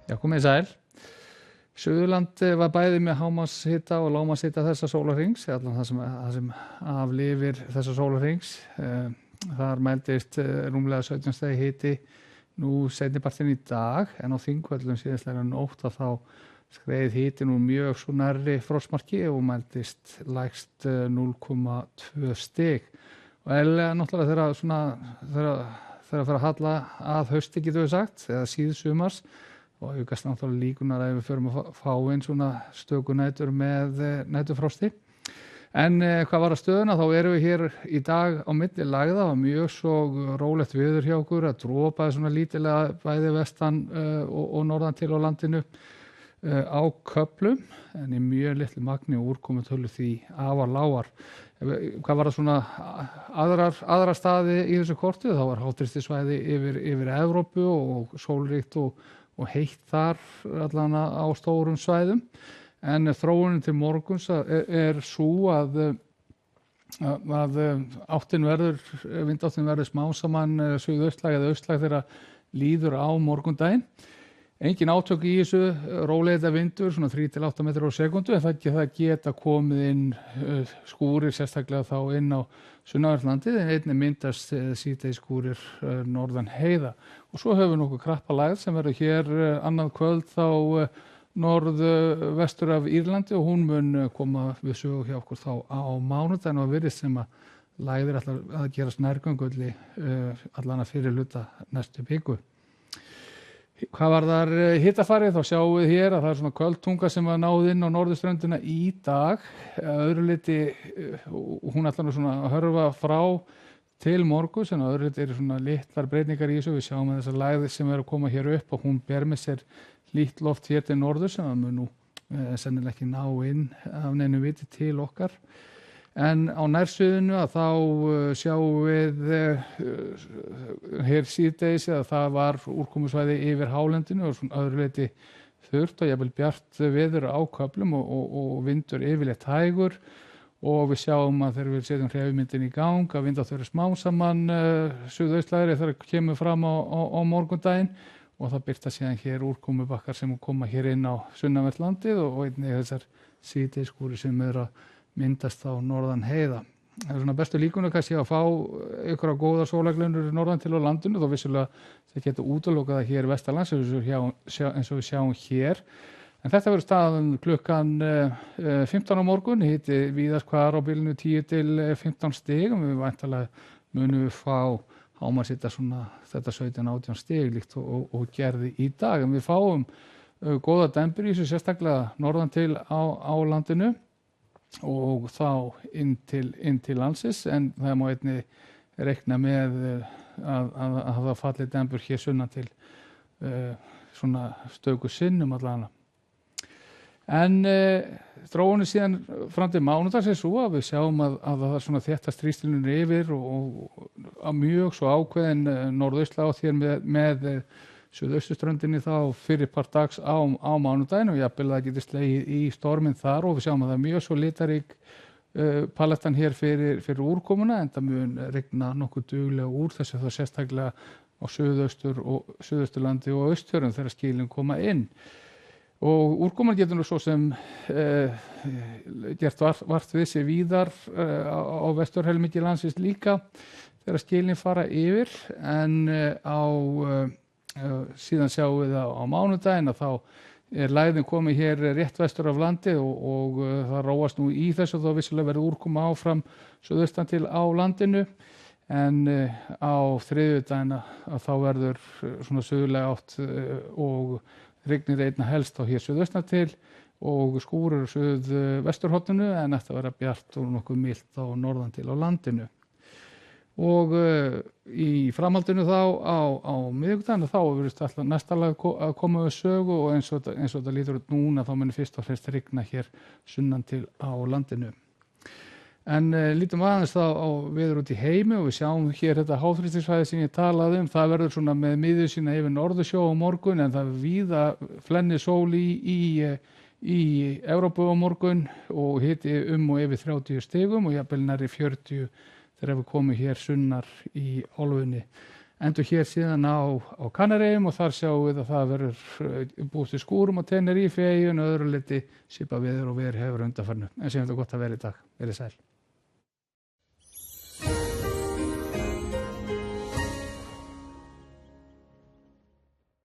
Já, komið sæl. Suðurland var bæði með hámarkshita og lágmarkshita þessa sólarhrings, allan það sem af lifir þessa sólarhrings. Þar mældist rúmlega 17 stigi hiti nú seinnipartinn í dag, en á Þingvöllum síðastlega nótt að þá skreið hiti nú mjög svo nærri frostmarki og mældist lægst 0,2 stig. Og eðlilega náttúrulega þegar að fara að halla að hausti getum við sagt, eða síðsumars, og aukast náttúrulega líkunar að við förum að fá inn svona stöku nætur með næturfrosti. En hvað var að stöðuna, þá erum við hér í dag á milli lagða. Það var mjög svo rólegt veður hjá okkur, að dropaði svona lítilega bæði vestan og norðan til á landinu á köflum, en í mjög litlu magni og úrkomutölu því afar lágar. Hvað var það svona aðra staði í þessu korti, þá var háþrýstisvæði yfir Evrópu og sólríkt og heitt þar allan á stórum svæðum. En þróunin til morguns er sú að vindáttin verður smám saman suðaustlæg eða austlæg þegar líður á morgundaginn. Engin átök í þessu, róleita vindur, svona 3-8 metrar á sekundu, en það geta komið inn skúrir, sérstaklega þá inn á sunnanverðlandið, en einnig myndast síðdegis skúrir norðan heiða. Og svo höfum við nokkuð krappalægð sem verður hér annað kvöld þá norðvestur af Írlandi, og hún mun koma við sögu hjá okkur þá á mánudaginn, og virðist sem að lægðir ætlar að gerast nærgöngulli allan að fyrir hluta næstu viku. Hvað var þar hitafarið, þá sjáum við hér að það er svona köldtunga sem var náð inn á norðurströndina í dag. Öðru leyti, hún ætlar nú svona að hörfa frá til morguns, en öðru leyti eru svona litlar breytingar í þessu. Við sjáum að þessar lægðir sem er að koma hér upp, og hún ber með sér hlýtt loft hér til norður sem að mun nú sennilega ekki ná inn af neinu viti til okkar. En á nærsuðinu að þá sjáum við hér síðdegis að það var úrkomusvæði yfir hálendinu og svona öðru leyti þurrt og jafnvel bjart veður á köflum og vindur yfirleitt hægur, og við sjáum að þegar við setjum hreyfimyndin í gang að vindátt verður smám saman suðaustlægri þegar það kemur fram á morgundaginn, og það birta síðan hér úrkomubakkar sem koma hér inn á sunnanvert landið og einnig þessar síðdegisskúrir sem eru að myndast á norðan heiða. Það er svona bestu líkunar kannski að fá ykkur á góðar sólarglönnur norðan til á landinu, þó vissulega það getur útilokað það hér vestanlands eins og við sjáum hér. En þetta verður staðan klukkan 15 á morgun, hiti víðast hvar á bilinu 10 til 15 stig, og við væntanlega munum við fá hámarkshita svona þetta 17-18 stig líkt og gerði í dag. En við fáum góða dembur í þessu, sérstaklega norðan til á landinu og þá inn til landsins, en það má einnig reikna með að það falli dembur hér sunnan til svona stöku sinnum allavega. En þróunin síðan fram til mánudags er svo að við sjáum að það er svona þéttast þrýstilinu yfir og að mjög svo ákveðin norðaustlátt hér með suðausturströndinni þá fyrirpart dags á mánudaginn, og jafnvel það getur slegið í storminn þar, og við sjáum að það er mjög svo litarík palettan hér fyrir úrkomuna, en það mun rigna nokkuð duglega úr þessu, þá sérstaklega á suðausturlandi og austfjörðum þegar skilin koma inn. Og úrkoman getur nú svo sem gert vart við sig víðar á vesturhelmingi landsins líka þegar skilin fara yfir, en síðan sjáum við á mánudaginn að þá er lægðin komið hér rétt vestur af landi og það róast nú í þessu, þá vissulega verður úrkoma áfram suðaustan til á landinu, en á þriðjudaginn að þá verður svona suðurlega átt og rignir einna helst á hér suðaustan til og skúrir suðvesturhorninu, en þetta verður bjart og nokkuð milt á norðan til á landinu. Og í framhaldinu þá á miðvikudaginn þá verður alltaf næsta lag að koma við sögu, og eins og þetta lítur út núna þá munir fyrst og fremst rigna hér sunnan til á landinu. En lítum aðeins þá á veður út í heimi, og við sjáum hér þetta háþrýstisvæði sem ég talaði það verður svona með miðju sína yfir Norðursjó á morgun, en það víða flennir sól í Evrópu á morgun og hiti og yfir 30 stigum og jafnvel nærri 40 þegar við komum hér sunnar í álfunni. endur hér síðan á Kanaríum og þar sjáum við að það verður búist við skúrum á Tenerife eyjunni og öðru leyti svipað veður og veður hefur undanfarið. En segjum þetta gott að vera í dag. Verið sæl.